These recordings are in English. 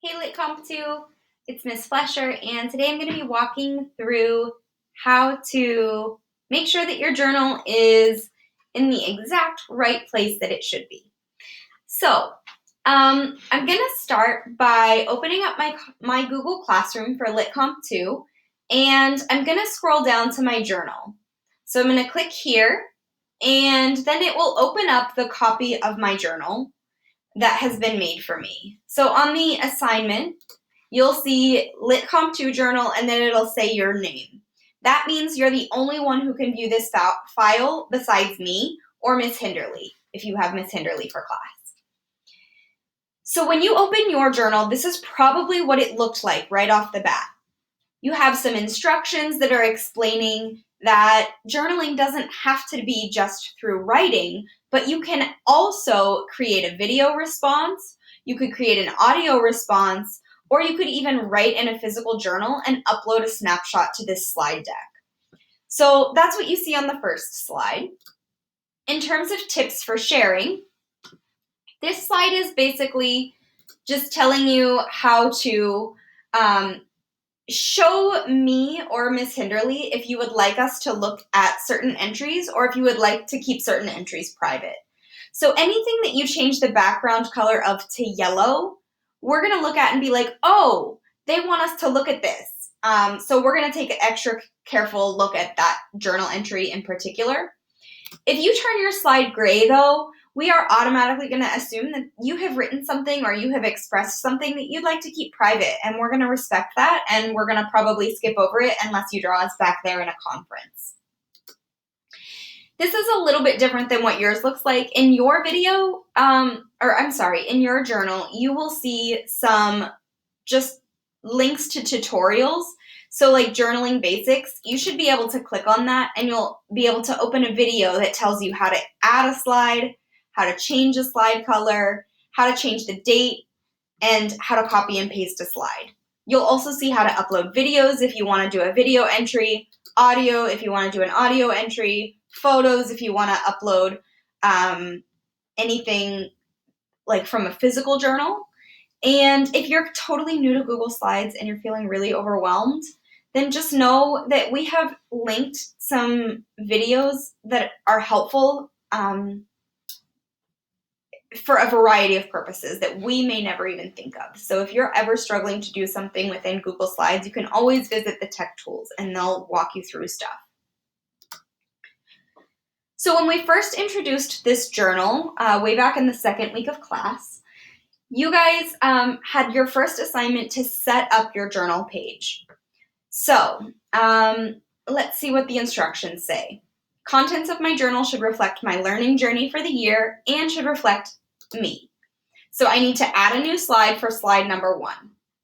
Hey LitComp 2, it's Miss Flesher, and today I'm going to be walking through how to make sure that your journal is in the exact right place that it should be. So, I'm going to start by opening up my Google Classroom for LitComp 2, and I'm going to scroll down to my journal. So I'm going to click here, and then it will open up the copy of my journal that has been made for me. So on the assignment, you'll see LitComp 2 journal, and then it'll say your name. That means you're the only one who can view this file besides me or Miss Hinderly, if you have Miss Hinderly for class. So when you open your journal, this is probably what it looked like right off the bat. You have some instructions that are explaining that journaling doesn't have to be just through writing, but you can also create a video response, you could create an audio response, or you could even write in a physical journal and upload a snapshot to this slide deck. So that's what you see on the first slide. In terms of tips for sharing, this slide is basically just telling you how to show me or Miss Hinderly if you would like us to look at certain entries or if you would like to keep certain entries private. So anything that you change the background color of to yellow, we're going to look at and be like, oh, they want us to look at this. So we're going to take an extra careful look at that journal entry in particular. If you turn your slide gray, though, we are automatically going to assume that you have written something or you have expressed something that you'd like to keep private, and we're going to respect that, and we're going to probably skip over it unless you draw us back there in a conference. This is a little bit different than what yours looks like. In your video, in your journal, you will see some just links to tutorials. So like journaling basics, you should be able to click on that and you'll be able to open a video that tells you how to add a slide, how to change a slide color, how to change the date, and how to copy and paste a slide. You'll also see how to upload videos if you want to do a video entry, audio if you want to do an audio entry, photos if you want to upload anything like from a physical journal. And if you're totally new to Google Slides and you're feeling really overwhelmed, then just know that we have linked some videos that are helpful for a variety of purposes that we may never even think of. So if you're ever struggling to do something within Google Slides, you can always visit the tech tools and they'll walk you through stuff. So when we first introduced this journal, way back in the second week of class, you guys had your first assignment to set up your journal page. So let's see what the instructions say. Contents of my journal should reflect my learning journey for the year and should reflect me. So I need to add a new slide for slide number 1.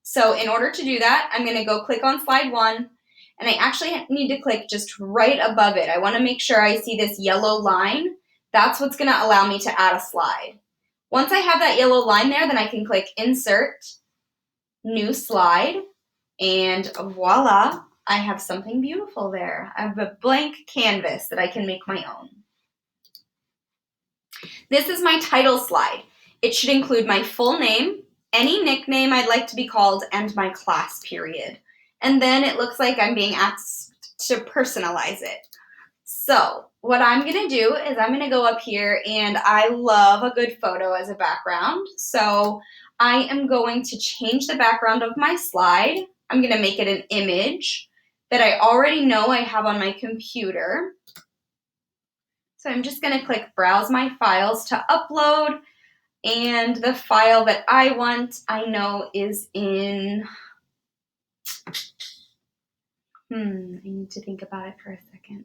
So in order to do that, I'm going to go click on slide 1, and I actually need to click just right above it. I want to make sure I see this yellow line. That's what's going to allow me to add a slide. Once I have that yellow line there, then I can click Insert, New Slide, and voila, I have something beautiful there. I have a blank canvas that I can make my own. This is my title slide. It should include my full name, any nickname I'd like to be called, and my class period. And then it looks like I'm being asked to personalize it. So what I'm going to do is I'm going to go up here, and I love a good photo as a background. So I am going to change the background of my slide. I'm going to make it an image that I already know I have on my computer. So I'm just going to click Browse My Files to upload. And the file that I want, I know is in, I need to think about it for a second.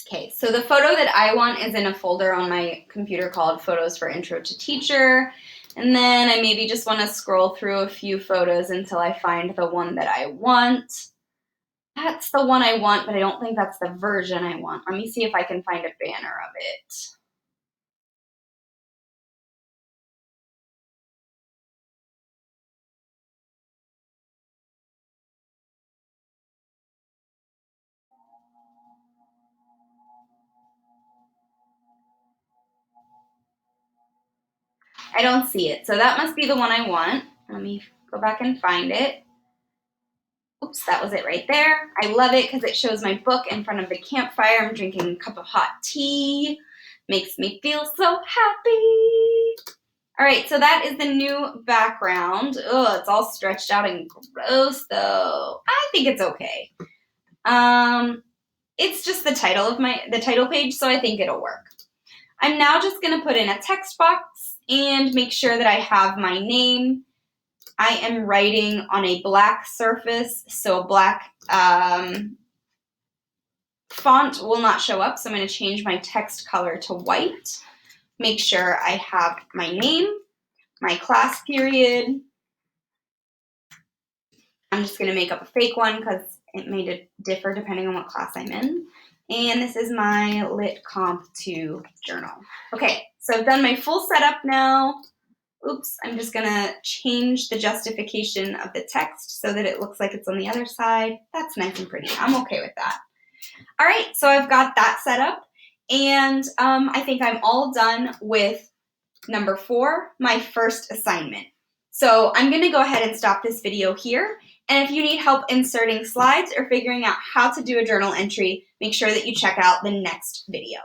Okay, so the photo that I want is in a folder on my computer called Photos for Intro to Teacher. And then I maybe just want to scroll through a few photos until I find the one that I want. That's the one I want, but I don't think that's the version I want. Let me see if I can find a banner of it. I don't see it. So that must be the one I want. Let me go back and find it. Oops, that was it right there. I love it because it shows my book in front of the campfire. I'm drinking a cup of hot tea. Makes me feel so happy. All right, so that is the new background. Oh, it's all stretched out and gross though. I think it's okay. It's just the title of the title page, so I think it'll work. I'm now just gonna put in a text box and make sure that I have my name. I am writing on a black surface, so black font will not show up, so I'm going to change my text color to white. Make sure I have my name, my class period. I'm just going to make up a fake one because it may differ depending on what class I'm in. And this is my Lit Comp 2 journal. Okay, so I've done my full setup now. Oops, I'm just gonna change the justification of the text so that it looks like it's on the other side. That's nice and pretty. I'm okay with that. All right, so I've got that set up, and I think I'm all done with number 4, my first assignment. So I'm gonna go ahead and stop this video here, and if you need help inserting slides or figuring out how to do a journal entry, make sure that you check out the next video.